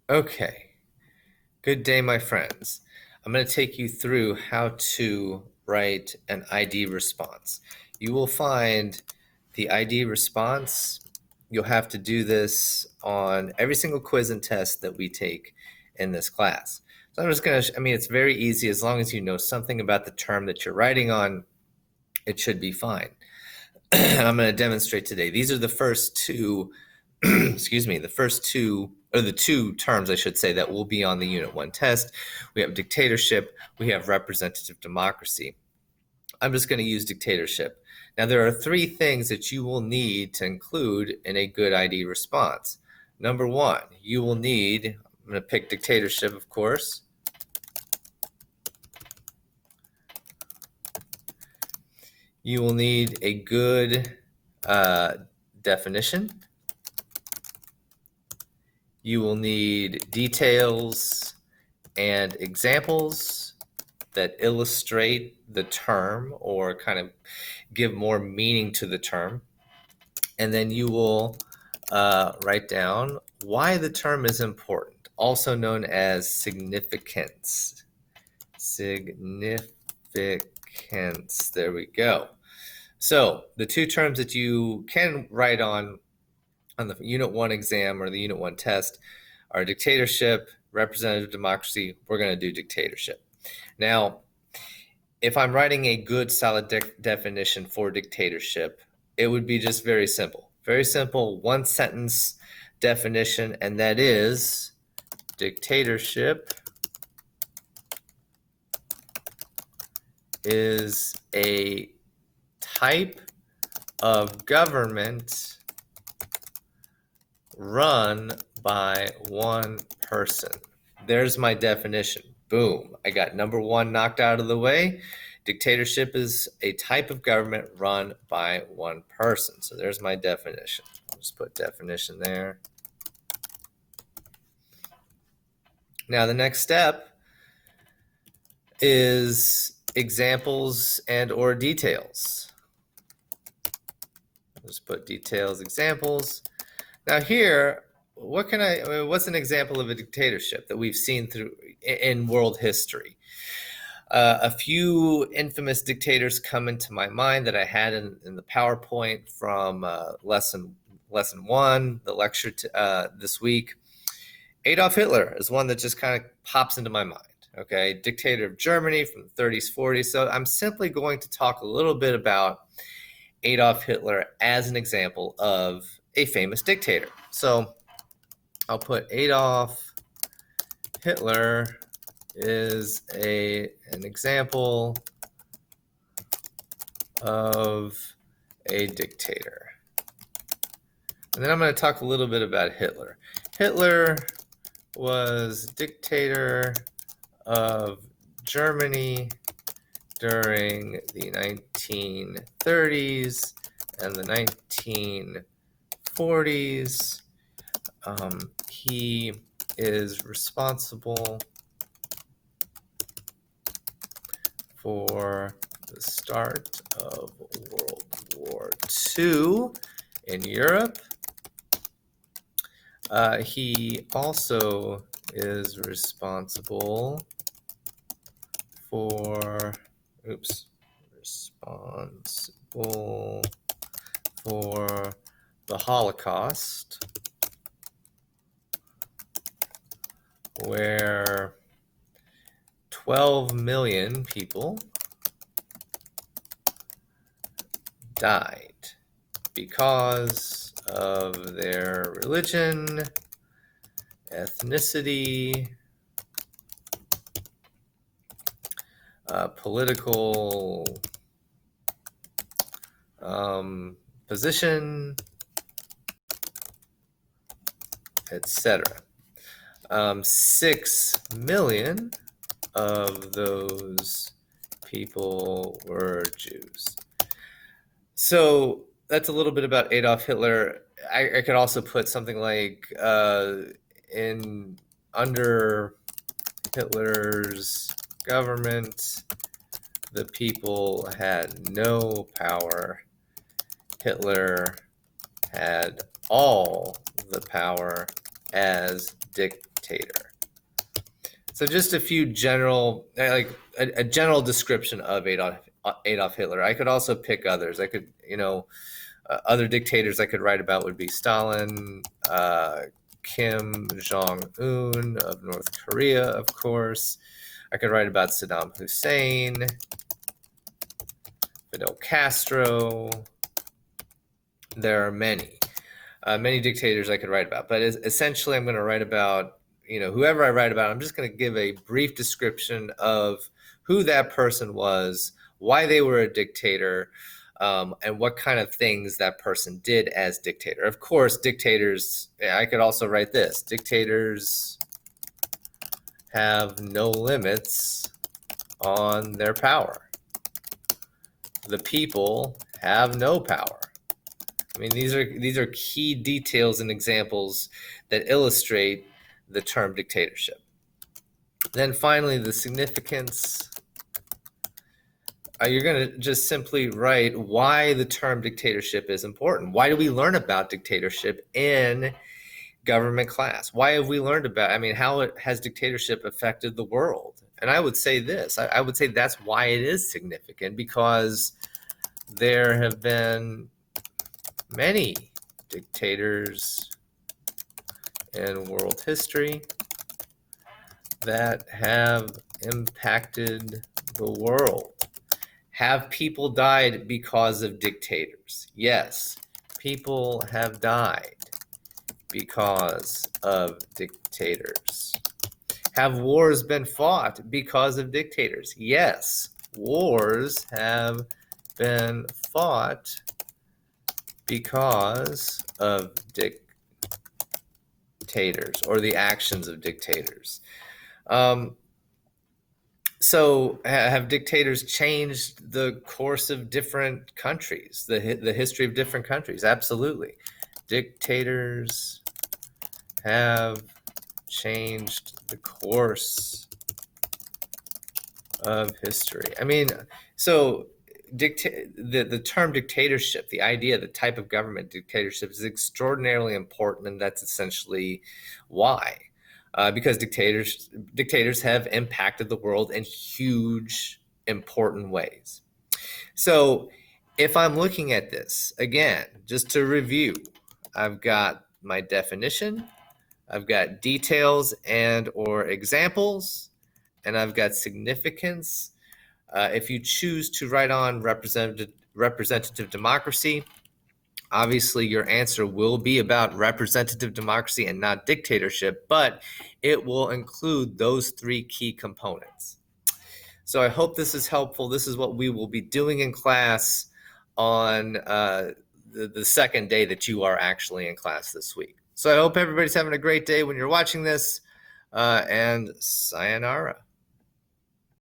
Okay, good day, my friends. I'm going to take you through how to write an ID response. You will find the ID response. You'll have to do this on every single quiz and test that we take in this class. So I'm just going to, it's very easy as long as you know something about the term that you're writing on, it should be fine. I'm going to demonstrate today. These are the first two, excuse me, the two terms, I should say, that will be on the Unit 1 test. We have dictatorship, we have representative democracy. I'm just going to use dictatorship. Now, there are three things that you will need to include in a good ID response. Number one, you will need, I'm going to pick dictatorship, of course. You will need a good definition. You will need details and examples that illustrate the term or kind of give more meaning to the term. And then you will write down why the term is important, also known as significance. Significance. There we go. So the two terms that you can write on the Unit 1 exam or the Unit 1 test are dictatorship, representative democracy. We're going to do dictatorship. Now, if I'm writing a good solid definition for dictatorship, it would be just very simple. Very simple, one sentence definition, and that is dictatorship is a type of government run by one person. There's my definition. Boom. I got number one knocked out of the way. Dictatorship is a type of government run by one person. So there's my definition. I'll just put definition there. Now the next step is examples and or details. I'll just put details, examples. Now here, what's an example of a dictatorship that we've seen in world history? A few infamous dictators come into my mind that I had in the PowerPoint from lesson one, the lecture this week. Adolf Hitler is one that just kind of pops into my mind. Okay, dictator of Germany from the 30s, 40s. So I'm simply going to talk a little bit about Adolf Hitler as an example of a famous dictator. So I'll put Adolf Hitler is an example of a dictator. And then I'm going to talk a little bit about Hitler. Hitler was dictator of Germany during the 1930s and the 1940s. He is responsible for the start of World War II in Europe. He also is responsible for, the Holocaust, where 12 million people died because of their religion, ethnicity, political position, etc. 6 million of those people were Jews. So that's a little bit about Adolf Hitler. I could also put something like under Hitler's government, the people had no power. Hitler had all the power. as dictator. So just a few general, like a general description of Adolf Hitler. I could also pick others. I could, other dictators I could write about would be Stalin, Kim Jong-un of North Korea, of course. I could write about Saddam Hussein, Fidel Castro. There are many dictators I could write about. But essentially, I'm going to write about, whoever I write about. I'm just going to give a brief description of who that person was, why they were a dictator, and what kind of things that person did as dictator. Of course, dictators, I could also write this. Dictators have no limits on their power. The people have no power. I mean, these are key details and examples that illustrate the term dictatorship. Then finally, the significance. You're going to just simply write why the term dictatorship is important. Why do we learn about dictatorship in government class? Why have we learned about, how has dictatorship affected the world? And I would say this. I would say that's why it is significant, because there have been many dictators in world history that have impacted the world. Have people died because of dictators? Yes, people have died because of dictators. Have wars been fought because of dictators? Yes, wars have been fought because of dictators or the actions of dictators. So have dictators changed the course of different countries, the history of different countries? Absolutely. Dictators have changed the course of history. So the term dictatorship, the idea, the type of government dictatorship, is extraordinarily important, and that's essentially why. Because dictators have impacted the world in huge, important ways. So if I'm looking at this, again, just to review, I've got my definition, I've got details and or examples, and I've got significance. If you choose to write on representative democracy, obviously your answer will be about representative democracy and not dictatorship, but it will include those three key components. So I hope this is helpful. This is what we will be doing in class on the second day that you are actually in class this week. So I hope everybody's having a great day when you're watching this, and sayonara.